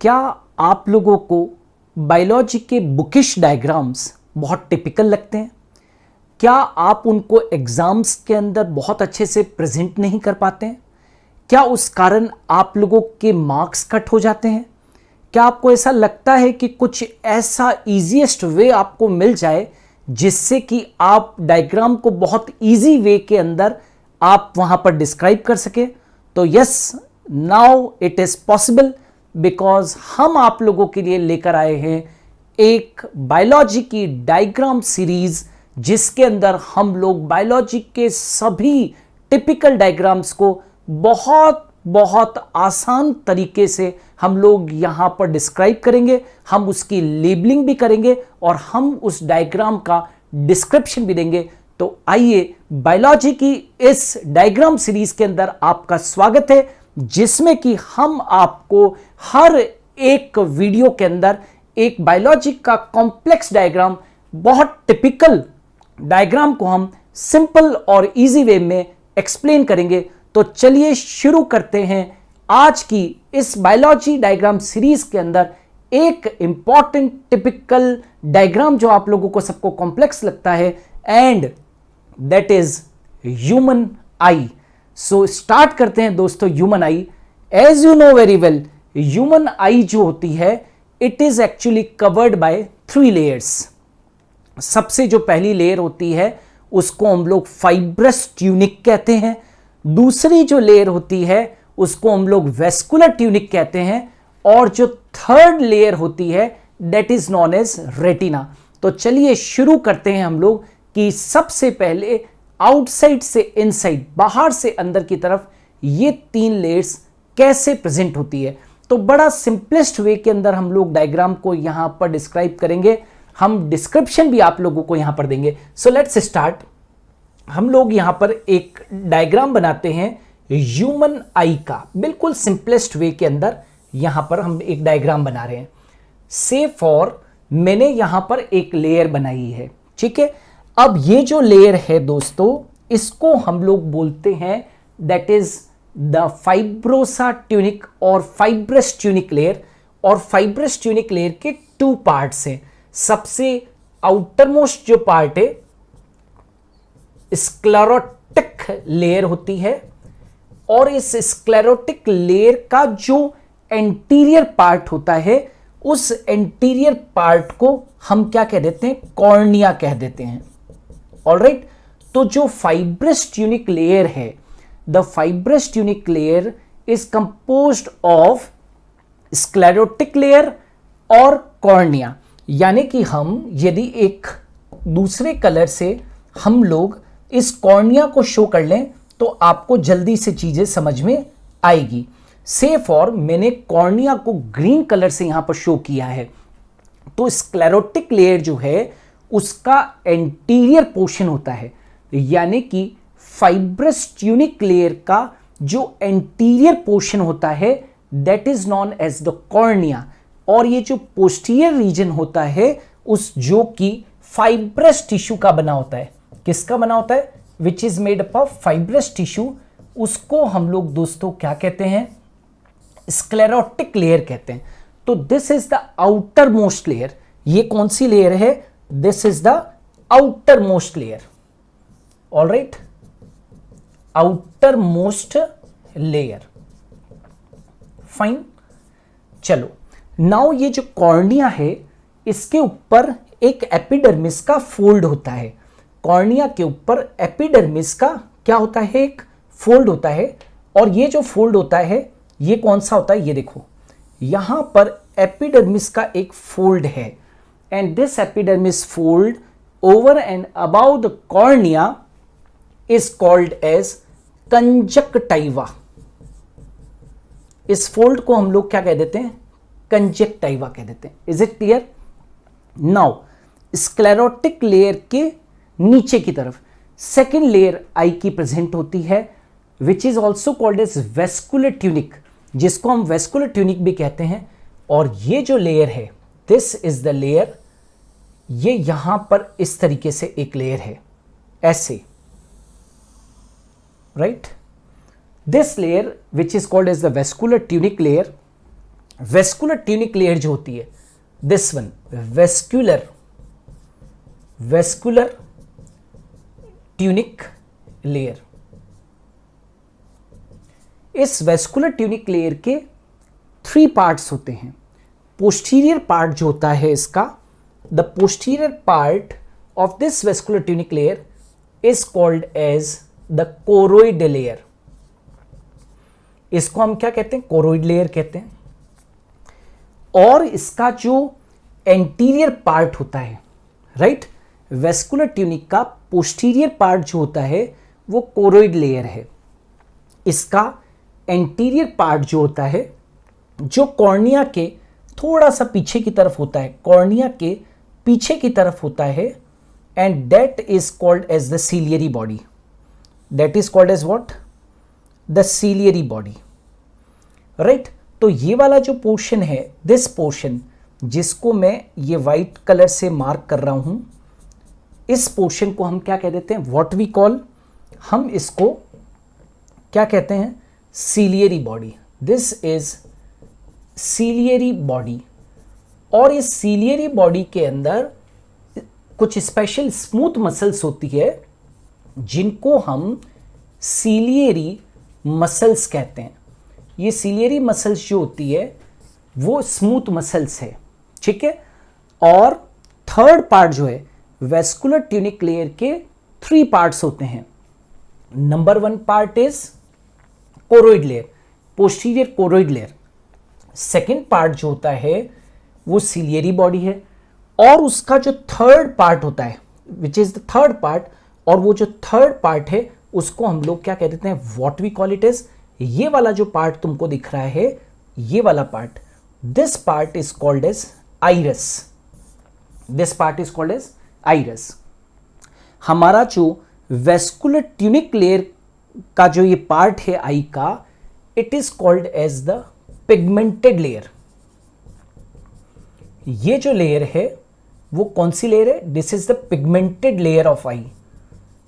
क्या आप लोगों को बायोलॉजी के बुकिश डायग्राम्स बहुत टिपिकल लगते हैं? क्या आप उनको एग्जाम्स के अंदर बहुत अच्छे से प्रेजेंट नहीं कर पाते हैं? क्या उस कारण आप लोगों के मार्क्स कट हो जाते हैं? क्या आपको ऐसा लगता है कि कुछ ऐसा इजीएस्ट वे आपको मिल जाए जिससे कि आप डायग्राम को बहुत इजी वे के अंदर आप वहां पर डिस्क्राइब कर सके? तो yes, now it is possible, because हम आप लोगों के लिए लेकर आए हैं एक बायोलॉजी की डायग्राम सीरीज जिसके अंदर हम लोग बायोलॉजी के सभी टिपिकल डायग्राम्स को बहुत बहुत आसान तरीके से हम लोग यहां पर डिस्क्राइब करेंगे। हम उसकी लेबलिंग भी करेंगे और हम उस डायग्राम का डिस्क्रिप्शन भी देंगे। तो आइए, बायोलॉजी की इस डायग्राम सीरीज के अंदर आपका स्वागत है, जिसमें कि हम आपको हर एक वीडियो के अंदर एक बायोलॉजी का कॉम्प्लेक्स डायग्राम, बहुत टिपिकल डायग्राम को हम सिंपल और इजी वे में एक्सप्लेन करेंगे। तो चलिए शुरू करते हैं आज की इस बायोलॉजी डायग्राम सीरीज के अंदर एक इंपॉर्टेंट टिपिकल डायग्राम जो आप लोगों को सबको कॉम्प्लेक्स लगता है, and that is human eye. So start करते हैं दोस्तों। Human eye, as you know very well, human eye जो होती है it is actually covered by 3 layers. सबसे जो पहली लेयर होती है उसको हम लोग फाइब्रस ट्यूनिक कहते हैं। दूसरी जो लेयर होती है उसको हम लोग वेस्कुलर ट्यूनिक कहते हैं, और जो थर्ड लेयर होती है that is known as retina. तो चलिए शुरू करते हैं हम लोग कि सबसे पहले आउटसाइड से इनसाइड, बाहर से अंदर की तरफ ये 3 लेयर्स कैसे प्रेजेंट होती है। तो बड़ा सिंपलेस्ट वे के अंदर हम लोग डायग्राम को यहां पर डिस्क्राइब करेंगे। हम डिस्क्रिप्शन भी आप लोगों को यहां पर देंगे। So let's start. हम लोग यहां पर एक डायग्राम बनाते हैं ह्यूमन आई का, बिल्कुल सिंपलेस्ट वे के अंदर यहां पर हम एक डायग्राम बना रहे हैं। से फॉर मैंने यहां पर एक लेयर बनाई है, ठीक है। अब ये जो लेयर है दोस्तों, इसको हम लोग बोलते हैं that is the fibrosa tunic और फाइब्रस ट्यूनिक लेयर। और फाइब्रस ट्यूनिक लेयर के 2 पार्ट्स हैं। सबसे आउटर मोस्ट जो पार्ट है स्क्लेरोटिक लेयर होती है, और इस स्क्लेरोटिक लेयर का जो एंटीरियर पार्ट होता है उस एंटीरियर पार्ट को हम क्या कह देते हैं? कॉर्निया कह देते हैं। ऑलराइट, तो जो फाइब्रस ट्यूनिक लेयर है, the fibrous tunic layer is composed of sclerotic layer और कॉर्निया। यानी कि हम यदि एक दूसरे कलर से हम लोग इस कॉर्निया को शो कर लें तो आपको जल्दी से चीजें समझ में आएगी। से फॉर मैंने कॉर्निया को ग्रीन कलर से यहां पर शो किया है। तो स्क्लेरोटिक लेयर जो है उसका एंटीरियर पोर्शन होता है, यानी कि फाइब्रस ट्यूनिक लेयर का जो एंटीरियर पोर्शन होता है that is known as the cornea. और ये जो पोस्टीरियर रीजन होता है उस जो कि फाइब्रस टिश्यू का बना होता है। किसका बना होता है? Which is made up of fibrous tissue. उसको हम लोग दोस्तों क्या कहते हैं? स्क्लेरोटिक लेयर कहते हैं। तो this is the outermost layer. ये कौन सी लेयर है? This is the outermost layer. Alright, outer most layer, fine. चलो, नाउ ये जो कॉर्निया है इसके ऊपर एक एपिडर्मिस का फोल्ड होता है। कॉर्निया के ऊपर एपिडर्मिस का क्या होता है? एक फोल्ड होता है। और ये जो फोल्ड होता है ये कौन सा होता है? ये देखो, यहां पर एपिडर्मिस का एक फोल्ड है, and this epidermis fold over and above the cornea is called as conjunctiva. इस फोल्ड को हम लोग क्या कह देते हैं? कंजक्टाइवा कह देते हैं। Is it clear? Now sclerotic layer के नीचे की तरफ सेकेंड लेयर आई की प्रेजेंट होती है, which is also called as vascular tunic, जिसको हम वेस्कुलर ट्यूनिक भी कहते हैं। और ये जो लेयर है दिस इज द लेयर, ये यहां पर इस तरीके से एक लेयर है, ऐसे, right. This layer, which is called as the vascular tunic layer, vascular tunic layer जो होती है, this one, vascular tunic layer. इस वेस्कुलर ट्यूनिक लेयर के 3 पार्ट्स होते हैं। पोस्टीरियर पार्ट जो होता है इसका, the posterior part of this vascular tunic layer is called as the choroid layer. इसको हम क्या कहते हैं? कोरोइड लेयर कहते हैं। और इसका जो एंटीरियर पार्ट होता है, राइट, वेस्कुलर ट्यूनिक का पोस्टीरियर पार्ट जो होता है वो कोरोइड लेयर है। इसका एंटीरियर पार्ट जो होता है, जो कॉर्निया के थोड़ा सा पीछे की तरफ होता है, कॉर्निया के पीछे की तरफ होता है, and that is called as the ciliary body. That is called as what? The ciliary body, right. तो ये वाला जो पोर्शन है, दिस पोर्शन जिसको मैं ये वाइट कलर से मार्क कर रहा हूं, इस पोर्शन को हम क्या कह देते हैं? व्हाट वी कॉल, हम इसको क्या कहते हैं? Ciliary body. This is ciliary body. और इस सीलियरी बॉडी के अंदर कुछ स्पेशल स्मूथ मसल्स होती है जिनको हम सीलियरी मसल्स कहते हैं। ये सीलियरी मसल्स जो होती है वो स्मूथ मसल्स है, ठीक है। और थर्ड पार्ट जो है, वेस्कुलर ट्यूनिक लेयर के 3 पार्ट्स होते हैं। Number 1 part is choroid layer, posterior choroid layer. Second part जो होता है वो सीलियरी बॉडी है। और उसका जो थर्ड पार्ट होता है, which is the third part, और वो जो थर्ड पार्ट है उसको हम लोग क्या कह देते हैं? What we call it is, ये वाला जो पार्ट तुमको दिख रहा है, ये वाला part, this part is called as iris. This part is called as iris. हमारा जो वेस्कुलर ट्यूनिक लेयर का जो ये पार्ट है आई का, it is called as the pigmented layer. ये जो लेयर है वो कौन सी लेयर है? This is the pigmented layer of eye.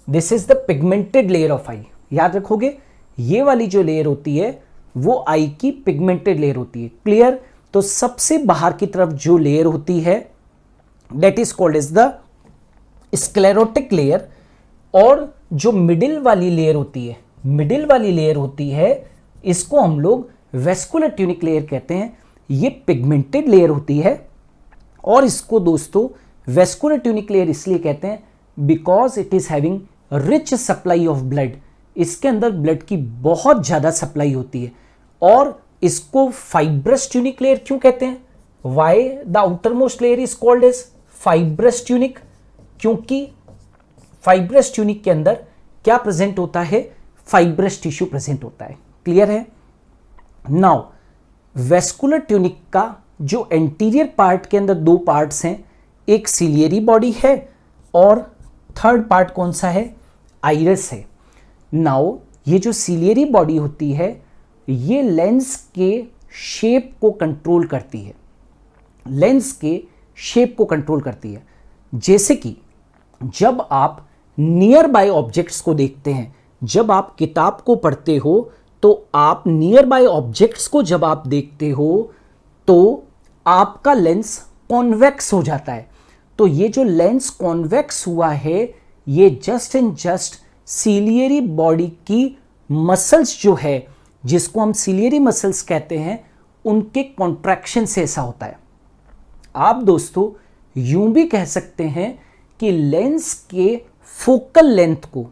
This is the pigmented layer of eye. याद रखोगे, ये वाली जो लेयर होती है वो आई की पिगमेंटेड लेयर होती है। क्लियर? तो सबसे बाहर की तरफ जो लेयर होती है that is called as the sclerotic layer. और जो मिडिल वाली लेयर होती है, मिडिल वाली लेयर होती है, इसको हम लोग वेस्कुलर ट्यूनिक लेयर कहते हैं। ये पिगमेंटेड लेयर होती है। और इसको दोस्तों वेस्कुलर ट्यूनिक लेयर इसलिए कहते हैं because it is having rich supply of blood. इसके अंदर ब्लड की बहुत ज़्यादा सप्लाई होती है। और इसको फाइब्रस ट्यूनिक लेयर क्यों कहते हैं? Why the outermost layer is called as fibrous tunic? क्योंकि फाइब्रस ट्यूनिक के अंदर क्या प्रेजेंट होता है? फाइब्रस टिश्यू प्रेजेंट होता है। क्लियर है? नाउ वेस्कुलर ट्यूनिक का जो एंटीरियर पार्ट के अंदर 2 पार्ट्स हैं, एक सीलियरी बॉडी है और थर्ड पार्ट कौन सा है? आइरस है। नाउ ये जो सीलियरी बॉडी होती है ये लेंस के शेप को कंट्रोल करती है। लेंस के शेप को कंट्रोल करती है। जैसे कि जब आप नियर बाय ऑब्जेक्ट्स को देखते हैं, जब आप किताब को पढ़ते हो तो आप नियर बाय ऑब्जेक्ट्स को जब आप देखते हो तो आपका लेंस कॉन्वेक्स हो जाता है। तो ये जो लेंस कॉन्वेक्स हुआ है ये just and just ciliary body की मसल्स जो है, जिसको हम सीलियरी मसल्स कहते हैं, उनके कॉन्ट्रैक्शन से ऐसा होता है। आप दोस्तों यूं भी कह सकते हैं कि लेंस के फोकल लेंथ को,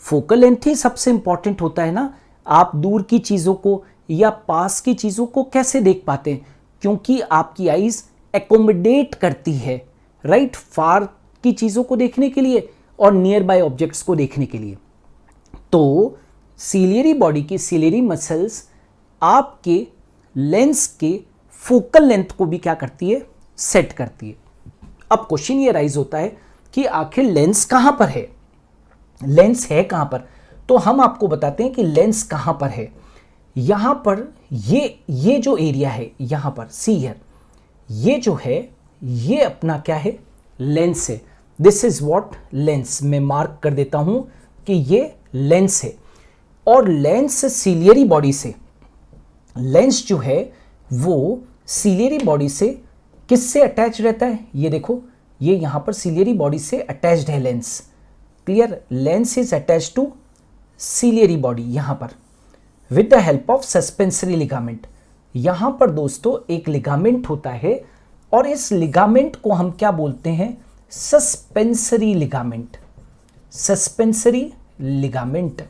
फोकल लेंथ ही सबसे इंपॉर्टेंट होता है ना। आप दूर की चीज़ों को या पास की चीज़ों को कैसे देख पाते हैं? क्योंकि आपकी आईज एकोमोडेट करती है, राइट, फार की चीज़ों को देखने के लिए और नियर बाय ऑब्जेक्ट्स को देखने के लिए। तो सीलियरी बॉडी की सीलियरी मसल्स आपके लेंस के फोकल लेंथ को भी क्या करती है? सेट करती है। अब क्वेश्चन ये राइज होता है कि आखिर लेंस कहां पर है? लेंस है कहां पर? तो हम आपको बताते हैं कि लेंस कहां पर है। यहां पर ये जो एरिया है, यहां पर सी हियर, ये जो है ये अपना क्या है? लेंस है। This is what? लेंस। मैं मार्क कर देता हूं कि ये लेंस है। और लेंस सीलियरी बॉडी से लेंस जो है वो सिलियरी बॉडी से किससे अटैच रहता है, ये देखो, ये यहां पर सिलियरी बॉडी से अटैच्ड है lens. Clear, lens is attach to ciliary body यहां पर with the help of suspensory ligament. यहां पर दोस्तों एक लिगामेंट होता है और इस लिगामेंट को हम क्या बोलते हैं, सस्पेंसरी लिगामेंट। सस्पेंसरी लिगामेंट,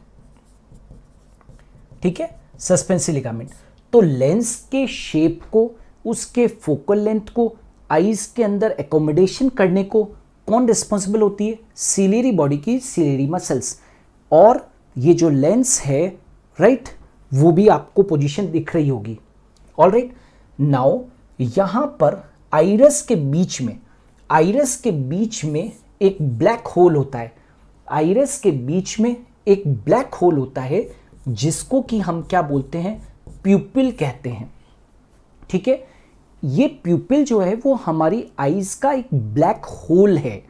ठीक है, सस्पेंसरी लिगामेंट। तो लेंस के शेप को, उसके फोकल लेंथ को, आईज के अंदर एकोमोडेशन करने को कौन रिस्पॉन्सिबल होती है, सिलियरी बॉडी की सिलियरी मसल्स। और ये जो लेंस है, राइट, वो भी आपको पोजीशन दिख रही होगी। ऑलराइट, नाउ यहां पर आइरस के बीच में, आइरस के बीच में एक ब्लैक होल होता है। आइरस के बीच में एक ब्लैक होल होता है जिसको कि हम क्या बोलते हैं, प्यूपिल कहते हैं। ठीक है, ये प्यूपिल जो है वो हमारी आईज का एक ब्लैक होल है।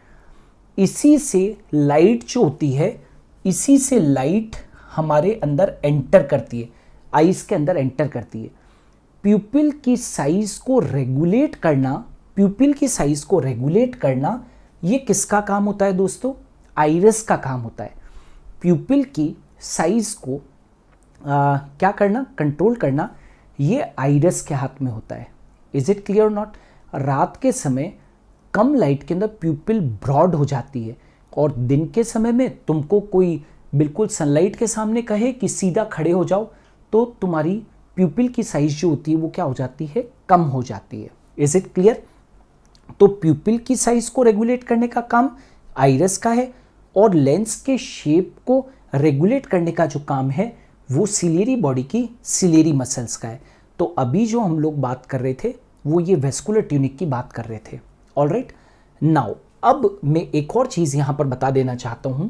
इसी से लाइट जो होती है, इसी से लाइट हमारे अंदर एंटर करती है, आईज के अंदर एंटर करती है। प्यूपिल की साइज को रेगुलेट करना, प्यूपिल की साइज को रेगुलेट करना, ये किसका काम होता है दोस्तों, आइरस का काम होता है। प्यूपिल की साइज को क्या करना, कंट्रोल करना, ये आइरस के हाथ में होता है। Is it clear not. रात के समय कम लाइट के अंदर प्यूपिल ब्रॉड हो जाती है और दिन के समय में तुमको कोई बिल्कुल सनलाइट के सामने कहे कि सीधा खड़े हो जाओ तो तुम्हारी प्यूपिल की साइज जो होती है वो क्या हो जाती है, कम हो जाती है। Is it clear. तो प्यूपिल की साइज को रेगुलेट करने का काम आइरस का है और लेंस के शेप को रेगुलेट करने का जो काम है वो सिलियरी बॉडी की सिलियरी मसल्स का है। तो अभी जो हम लोग बात कर रहे थे वो ये वेस्कुलर ट्यूनिक की बात कर रहे थे। ऑलराइट, नाउ अब मैं एक और चीज़ यहाँ पर बता देना चाहता हूँ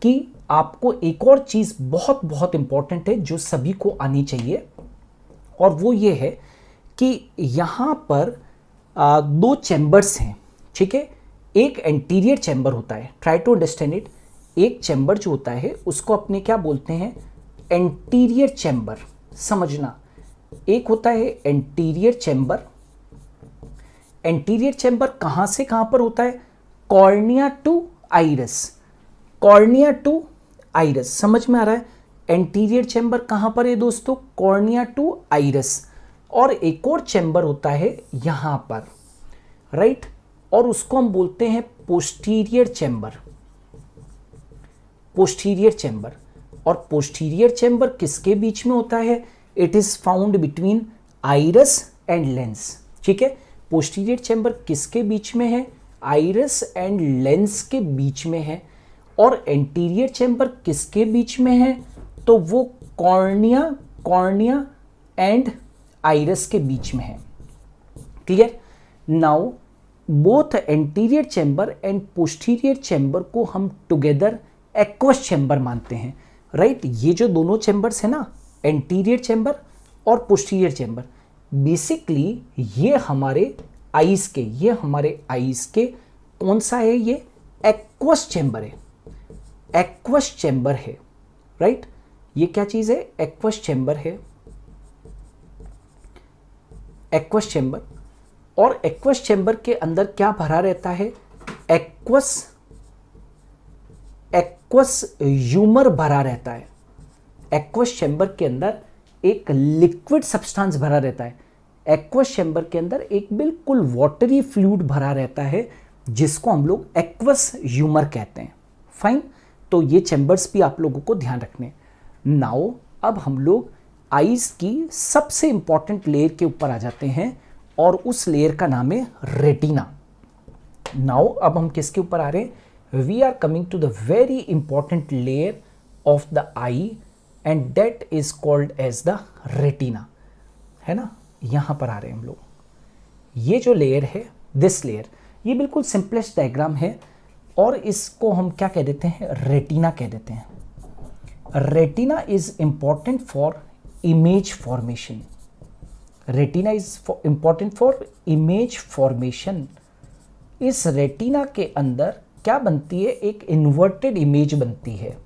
कि आपको एक और चीज़ बहुत बहुत इंपॉर्टेंट है जो सभी को आनी चाहिए, और वो ये है कि यहाँ पर दो चैम्बर्स हैं। ठीक है, एक एंटीरियर चैम्बर होता है, ट्राई टू अंडरस्टैंड इट। एक चैम्बर जो होता है उसको अपने क्या बोलते हैं, एंटीरियर चैम्बर, समझना। एक होता है एंटीरियर चैम्बर। एंटीरियर चैम्बर कहां से कहां पर होता है, cornea to iris, cornea to iris, समझ में आ रहा है। एंटीरियर चैम्बर कहां पर है दोस्तों, कॉर्निया टू आइरस। और एक और चैम्बर होता है यहां पर, राइट, और उसको हम बोलते हैं पोस्टीरियर चैम्बर, पोस्टीरियर चैम्बर। और पोस्टीरियर चैम्बर किसके बीच में होता है, it is found between iris and lens. ठीक है, पोस्टीरियर चैम्बर किसके बीच में है, आइरस एंड लेंस के बीच में है। और एंटीरियर चैम्बर किसके बीच में है, तो वो कॉर्निया एंड आइरस के बीच में है। Clear. Now both anterior chamber and posterior chamber को हम टुगेदर एक्वस चैम्बर मानते हैं। राइट, ये जो दोनों चैम्बर्स है ना, एंटीरियर चैम्बर और पोस्टीरियर चैम्बर, बेसिकली ये हमारे आईज के, ये हमारे आईज के कौन सा है, ये एक्वस चैम्बर है, एक्वस चैम्बर है। राइट, ये क्या चीज है, एक्वस चैम्बर है, एक्वस चैम्बर। और एक्वस चैम्बर के अंदर क्या भरा रहता है, एक्वस ह्यूमर भरा रहता है। एक्वस चैम्बर के अंदर एक लिक्विड सब्सटेंस भरा रहता है। एक्वस चैम्बर के अंदर एक बिल्कुल वाटरी फ्लूइड भरा रहता है जिसको हम लोग एक्वस ह्यूमर कहते हैं। फाइन, तो ये चैम्बर्स भी आप लोगों को ध्यान रखने। नाउ अब हम लोग आईज की सबसे इंपॉर्टेंट लेयर के ऊपर आ जाते हैं और उस लेयर का नाम है रेटिना। नाउ अब हम किसके ऊपर आ रहे हैं, we are coming to the very important layer of the eye and that is called as the retina, है ना। यहां पर आ रहे हैं हम लोग। ये जो लेयर है, दिस लेयर, ये बिल्कुल सिंपलेस्ट डायग्राम है और इसको हम क्या कह देते हैं, रेटिना कह देते हैं। Retina is important for image formation. Retina is important for image formation. इस रेटिना के अंदर क्या बनती है, एक इन्वर्टेड इमेज बनती है।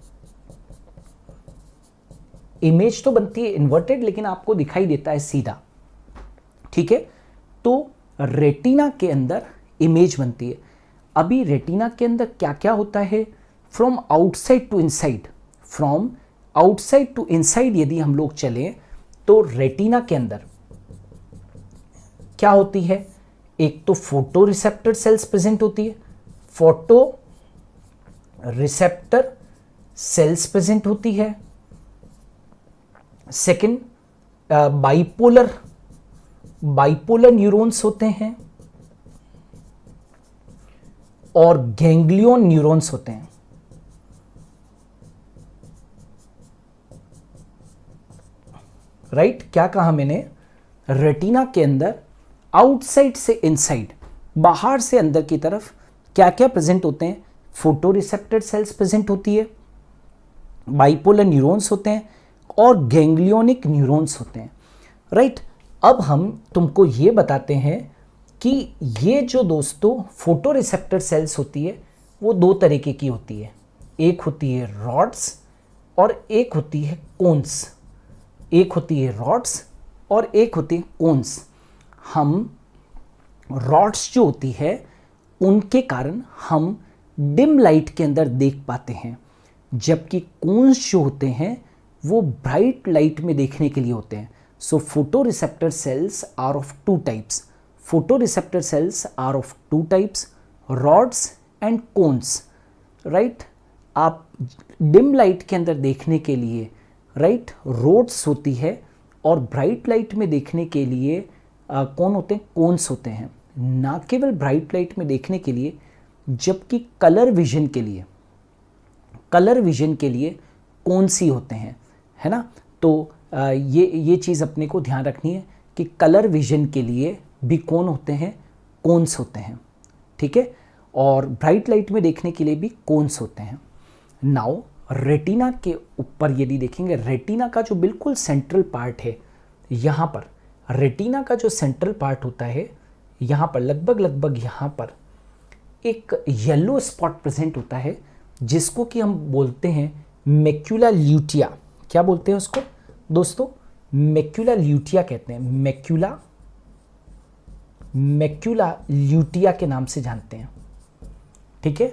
इमेज तो बनती है इन्वर्टेड, लेकिन आपको दिखाई देता है सीधा, ठीक है। तो रेटिना के अंदर इमेज बनती है। अभी रेटिना के अंदर क्या क्या होता है, from outside to inside, from outside to inside यदि हम लोग चलें तो रेटिना के अंदर क्या होती है, एक तो फोटो रिसेप्टर सेल्स प्रेजेंट होती है, फोटो रिसेप्टर सेल्स प्रेजेंट होती है। सेकंड, बाइपोलर न्यूरॉन्स होते हैं और गैंग्लियन न्यूरॉन्स होते हैं। राइट, क्या कहा मैंने, रेटिना के अंदर आउटसाइड से इनसाइड, बाहर से अंदर की तरफ क्या क्या प्रेजेंट होते हैं, फोटो रिसेप्टर सेल्स प्रेजेंट होती है, बाइपोलर न्यूरॉन्स होते हैं और गैंग्लियोनिक न्यूरॉन्स होते हैं। राइट, अब हम तुमको ये बताते हैं कि ये जो दोस्तों फोटो रिसेप्टर सेल्स होती है वो दो तरीके की होती है, एक होती है रॉड्स और एक होती है कोन्स, एक होती है रॉड्स और एक होती है कोन्स। हम रॉड्स जो होती है उनके कारण हम डिम लाइट के अंदर देख पाते हैं, जबकि कोन्स जो होते हैं वो ब्राइट लाइट में देखने के लिए होते हैं। So photoreceptor cells are of two types, photoreceptor cells are of two types, rods and cones. Right, आप डिम लाइट के अंदर देखने के लिए राइट रोड्स होती है और ब्राइट लाइट में देखने के लिए कौन होते हैं, कोन्स होते हैं। ना केवल ब्राइट लाइट में देखने के लिए, जबकि कलर विजन के लिए कोन्स ही होते हैं, है ना। तो ये चीज़ अपने को ध्यान रखनी है कि कलर विजन के लिए भी कौन होते हैं, कोन्स होते हैं, ठीक है, और ब्राइट लाइट में देखने के लिए भी कोन्स होते हैं। नाउ रेटिना के ऊपर यदि देखेंगे, रेटिना का जो बिल्कुल सेंट्रल पार्ट है, यहाँ पर रेटिना का जो सेंट्रल पार्ट होता है, यहाँ पर लगभग यहाँ पर एक येलो स्पॉट प्रेजेंट होता है जिसको कि हम बोलते हैं मैक्यूला ल्यूटिया। क्या बोलते हैं उसको दोस्तों, मैक्यूला ल्यूटिया कहते हैं, मैक्यूला ल्यूटिया के नाम से जानते हैं, ठीक है।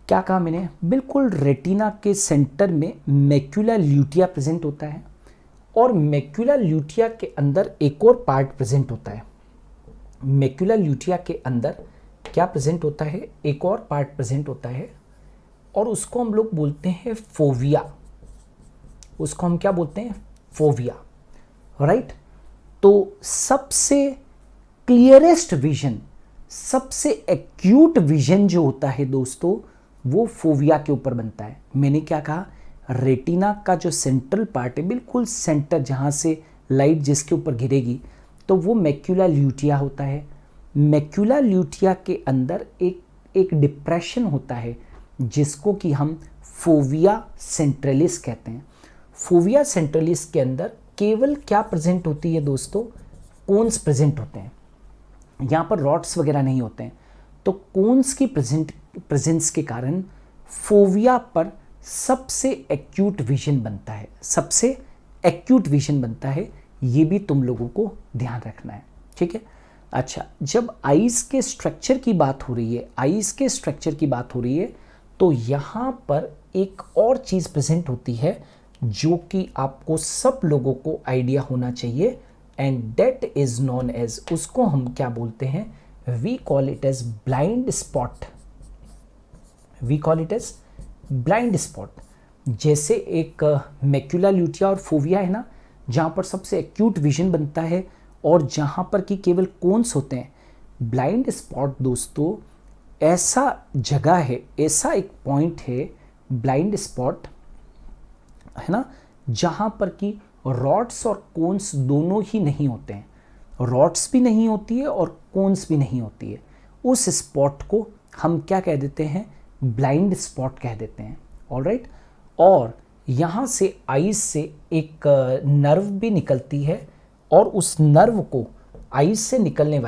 क्या कहा मैंने, बिल्कुल रेटिना के सेंटर में मैक्यूला ल्यूटिया प्रेजेंट होता है और मैक्यूला ल्यूटिया के अंदर एक और पार्ट प्रेजेंट होता है। मैक्यूला ल्यूटिया के अंदर क्या प्रेजेंट होता है, एक और पार्ट प्रेजेंट होता है और उसको हम लोग बोलते हैं फोविया, उसको हम क्या बोलते हैं, फोविया। राइट, तो सबसे क्लियरेस्ट विजन, सबसे एक्यूट विजन जो होता है दोस्तों वो फोविया के ऊपर बनता है। मैंने क्या कहा, रेटिना का जो सेंट्रल पार्ट है, बिल्कुल सेंटर जहाँ से लाइट जिसके ऊपर गिरेगी, तो वो मैक्यूला ल्यूटिया होता है। मैक्यूला ल्यूटिया के अंदर एक डिप्रेशन होता है जिसको कि हम फोविया सेंट्रलिस कहते हैं। फोविया सेंट्रलिस के अंदर केवल क्या प्रेजेंट होती है दोस्तों, कोन्स प्रेजेंट होते हैं, यहाँ पर रॉड्स वगैरह नहीं होते हैं। तो कोन्स की प्रेजेंस के कारण फोविया पर सबसे एक्यूट विजन बनता है, सबसे एक्यूट विजन बनता है। ये भी तुम लोगों को ध्यान रखना है, ठीक है। अच्छा, जब आईज के स्ट्रक्चर की बात हो रही है, आईज के स्ट्रक्चर की बात हो रही है, तो यहाँ पर एक और चीज़ प्रेजेंट होती है जो कि आपको सब लोगों को आइडिया होना चाहिए, and that is known as, उसको हम क्या बोलते हैं, we call it as blind spot, we call it as blind spot. जैसे एक मैक्यूला ल्यूटिया और फोविया है ना, जहाँ पर सबसे एक्यूट विजन बनता है और जहाँ पर कि केवल कोन्स होते हैं, ब्लाइंड स्पॉट दोस्तों ऐसा जगह है, ऐसा एक पॉइंट है ब्लाइंड स्पॉट, है ना, जहाँ पर कि रॉड्स और कोन्स दोनों ही नहीं होते हैं, रॉड्स भी नहीं होती है और कोन्स भी नहीं होती है। उस स्पॉट को हम क्या कह देते हैं, ब्लाइंड स्पॉट कह देते हैं। ऑलराइट, और यहाँ से आईज से एक नर्व भी निकलती है और उस नर्व को आईज से निकलने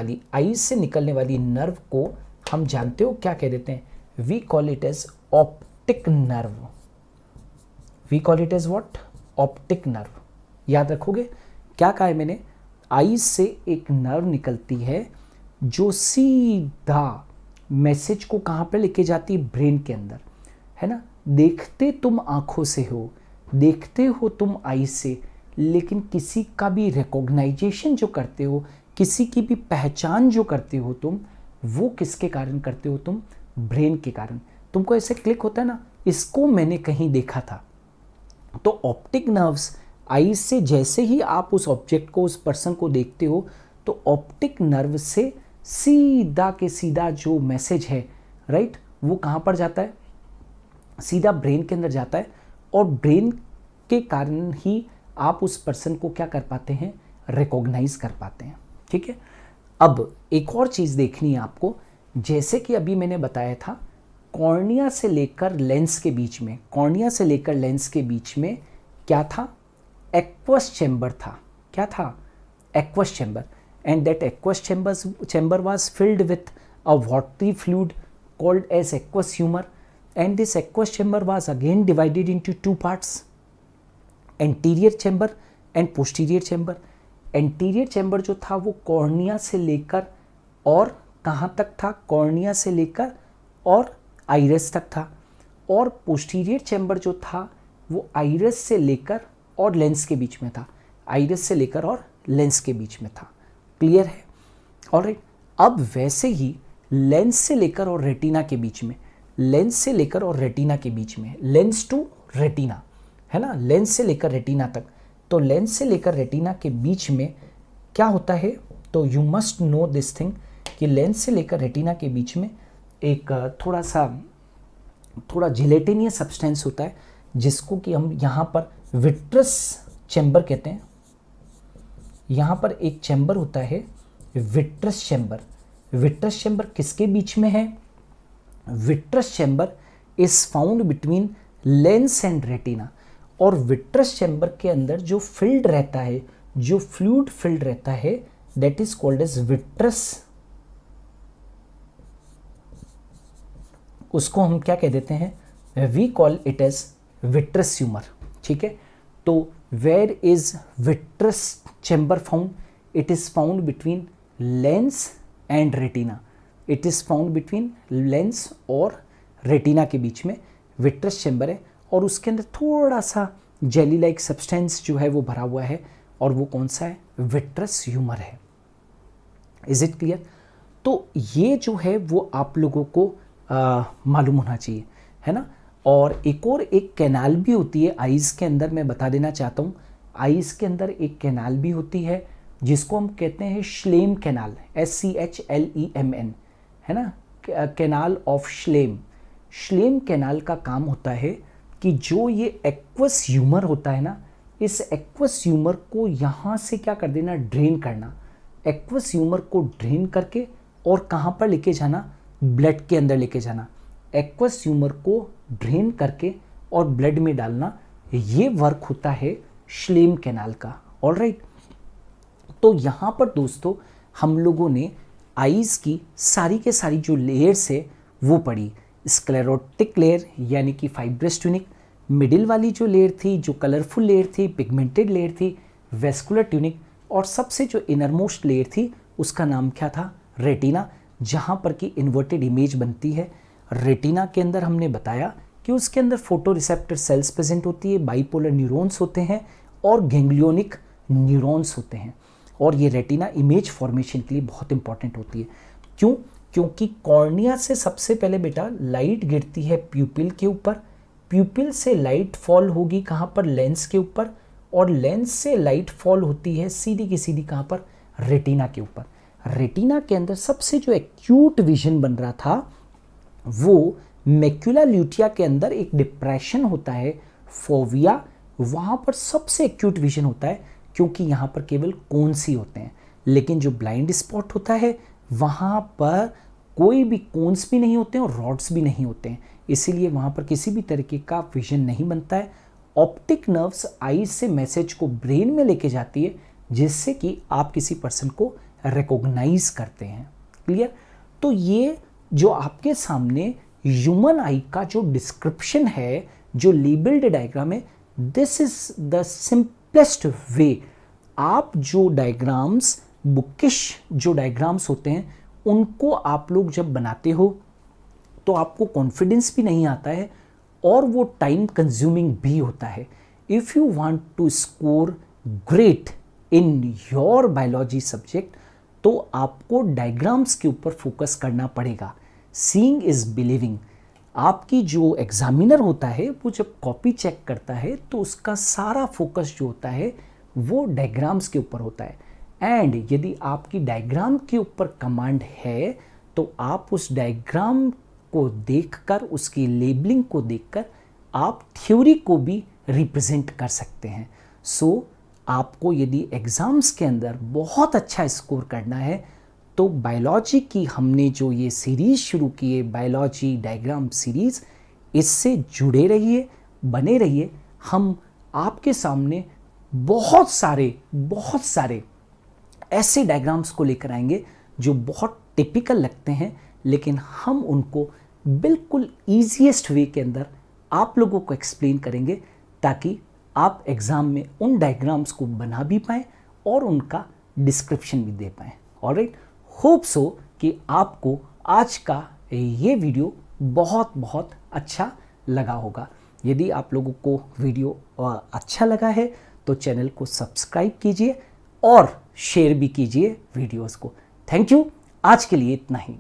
वाली नर्व को हम जानते हो क्या कह देते हैं, we call it as optic nerve, we call it as what, optic nerve. याद रखोगे क्या कहा है मैंने, आईज से एक नर्व निकलती है जो सीधा मैसेज को कहाँ पे लेके जाती है, ब्रेन के अंदर, है ना। देखते तुम आंखों से हो, देखते हो तुम आईज से, लेकिन किसी का भी रिकॉग्नाइजेशन जो करते हो, किसी की भी पहचान जो करते हो तुम, वो किसके कारण करते हो तुम, ब्रेन के कारण। तुमको ऐसे क्लिक होता है ना, इसको मैंने कहीं देखा था। तो ऑप्टिक नर्व्स आईज से जैसे ही आप उस ऑब्जेक्ट को, उस पर्सन को देखते हो, तो ऑप्टिक नर्व से सीधा के सीधा जो मैसेज है, राइट, वो कहाँ पर जाता है, सीधा ब्रेन के अंदर जाता है। और ब्रेन के कारण ही आप उस पर्सन को क्या कर पाते हैं, रिकॉग्नाइज कर पाते हैं। ठीक है, अब एक और चीज़ देखनी है आपको। जैसे कि अभी मैंने बताया था, कॉर्निया से लेकर लेंस के बीच में, कॉर्निया से लेकर लेंस के बीच में क्या था, एक्वस चैम्बर था। क्या था, aqueous chamber. And that aqueous chamber was filled with a watery fluid called as aqueous humor, and this aqueous chamber was again divided into two parts, anterior chamber and posterior chamber. anterior chamber जो था वो cornea से लेकर और कहाँ तक था, cornea से लेकर और आइरिस तक था। और पोस्टीरियर चैम्बर जो था वो आइरिस से लेकर और लेंस के बीच में था, आइरिस से लेकर और लेंस के बीच में था। क्लियर है, ऑलराइट। अब वैसे ही लेंस से लेकर और रेटिना के बीच में, लेंस से लेकर और रेटिना के बीच में, लेंस टू रेटिना, है ना, लेंस से लेकर रेटिना तक। तो लेंस से लेकर रेटिना के बीच में क्या होता है, तो you must know this thing कि लेंस से लेकर रेटिना के बीच में एक थोड़ा जिलेटिनियस सब्सटेंस होता है, जिसको कि हम यहाँ पर विट्रस चैम्बर कहते हैं। यहाँ पर एक चैम्बर होता है विट्रस चैम्बर। विट्रस चैम्बर किसके बीच में है, vitreous chamber is found between lens and retina. और विट्रस चैम्बर के अंदर जो फिल्ड रहता है, जो फ्लूइड फिल्ड रहता है, that is called as vitreous. उसको हम क्या कह देते हैं, we call it as vitreous humour. ठीक है, तो where is vitreous chamber found, it is found between lens and retina. It is found between lens और रेटिना के बीच में विट्रस चैम्बर है, और उसके अंदर थोड़ा सा जेली लाइक सब्सटेंस जो है वो भरा हुआ है, और वो कौन सा है, विट्रस ह्यूमर है। Is it clear. तो ये जो है वो आप लोगों को मालूम होना चाहिए, है ना। और एक कैनाल भी होती है आईज के अंदर, मैं बता देना चाहता हूँ। आईज के अंदर एक कैनाल भी होती है जिसको हम कहते हैं श्लेम कैनाल, SCHLEMN, है ना, कैनाल ऑफ श्लेम। श्लेम कैनाल का काम होता है कि जो ये एक्वस ह्यूमर होता है ना, इस एक्वस ह्यूमर को यहाँ से क्या कर देना, ड्रेन करना। एक्वस ह्यूमर को ड्रेन करके और कहाँ पर लेके जाना, ब्लड के अंदर लेके जाना। एक्वस ह्यूमर को ड्रेन करके और ब्लड में डालना, ये वर्क होता है श्लेम कैनाल का। ऑलराइट, तो यहाँ पर दोस्तों हम लोगों ने आईज की सारी के सारी जो लेयर्स है वो पढ़ी। स्क्लेरोटिक लेयर यानी कि फाइब्रस ट्यूनिक, मिडिल वाली जो लेयर थी, जो कलरफुल लेयर थी, पिगमेंटेड लेयर थी, वेस्कुलर ट्यूनिक, और सबसे जो इनरमोस्ट लेयर थी उसका नाम क्या था, रेटिना, जहाँ पर कि इन्वर्टेड इमेज बनती है। रेटिना के अंदर हमने बताया कि उसके अंदर फोटो रिसेप्टर सेल्स प्रेजेंट होती है, बाइपोलर न्यूरॉन्स होते हैं और गैंग्लियोनिक न्यूरॉन्स होते हैं। और ये रेटिना इमेज फॉर्मेशन के लिए बहुत इंपॉर्टेंट होती है। क्यों, क्योंकि कॉर्निया से सबसे पहले बेटा लाइट गिरती है प्यूपिल के ऊपर, प्यूपिल से लाइट फॉल होगी कहाँ पर, लेंस के ऊपर, और लेंस से लाइट फॉल होती है सीधी की सीधी कहाँ पर, रेटिना के ऊपर। रेटिना के अंदर सबसे जो एक्यूट विजन बन रहा था वो मैक्यूला ल्यूटिया के अंदर एक डिप्रेशन होता है, फोविया, वहाँ पर सबसे एक्यूट विजन होता है, क्योंकि यहाँ पर केवल कोन्स ही होते हैं। लेकिन जो ब्लाइंड स्पॉट होता है वहाँ पर कोई भी कोन्स भी नहीं होते हैं और रॉड्स भी नहीं होते हैं, इसीलिए वहाँ पर किसी भी तरीके का विजन नहीं बनता है। ऑप्टिक नर्व्स आईज से मैसेज को ब्रेन में लेके जाती है, जिससे कि आप किसी पर्सन को रिकॉग्नाइज करते हैं। क्लियर। तो ये जो आपके सामने ह्यूमन आई का जो डिस्क्रिप्शन है, जो लेबल्ड डायग्राम है, this is the simplest way. आप जो डायग्राम्स, बुकिश जो डायग्राम्स होते हैं, उनको आप लोग जब बनाते हो तो आपको कॉन्फिडेंस भी नहीं आता है और वो टाइम कंज्यूमिंग भी होता है। If you want to score great in your biology subject तो आपको डायग्राम्स के ऊपर फोकस करना पड़ेगा। Seeing is believing. आपकी जो एग्जामिनर होता है वो जब कॉपी चेक करता है तो उसका सारा फोकस जो होता है वो डायग्राम्स के ऊपर होता है। एंड यदि आपकी डायग्राम के ऊपर कमांड है तो आप उस डायग्राम को देखकर, उसकी लेबलिंग को देखकर आप थ्योरी को भी रिप्रेजेंट कर सकते हैं। सो आपको यदि एग्ज़ाम्स के अंदर बहुत अच्छा स्कोर करना है तो बायोलॉजी की हमने जो ये सीरीज़ शुरू की है, बायोलॉजी डायग्राम सीरीज़, इससे जुड़े रहिए, बने रहिए। हम आपके सामने बहुत सारे ऐसे डायग्राम्स को लेकर आएंगे जो बहुत टिपिकल लगते हैं, लेकिन हम उनको बिल्कुल ईजीएस्ट वे के अंदर आप लोगों को एक्सप्लेन करेंगे ताकि आप एग्ज़ाम में उन डायग्राम्स को बना भी पाएँ और उनका डिस्क्रिप्शन भी दे पाएँ। ऑलराइट, होप सो कि आपको आज का ये वीडियो बहुत अच्छा लगा होगा। यदि आप लोगों को वीडियो अच्छा लगा है तो चैनल को सब्सक्राइब कीजिए और शेयर भी कीजिए वीडियोस को। थैंक यू, आज के लिए इतना ही।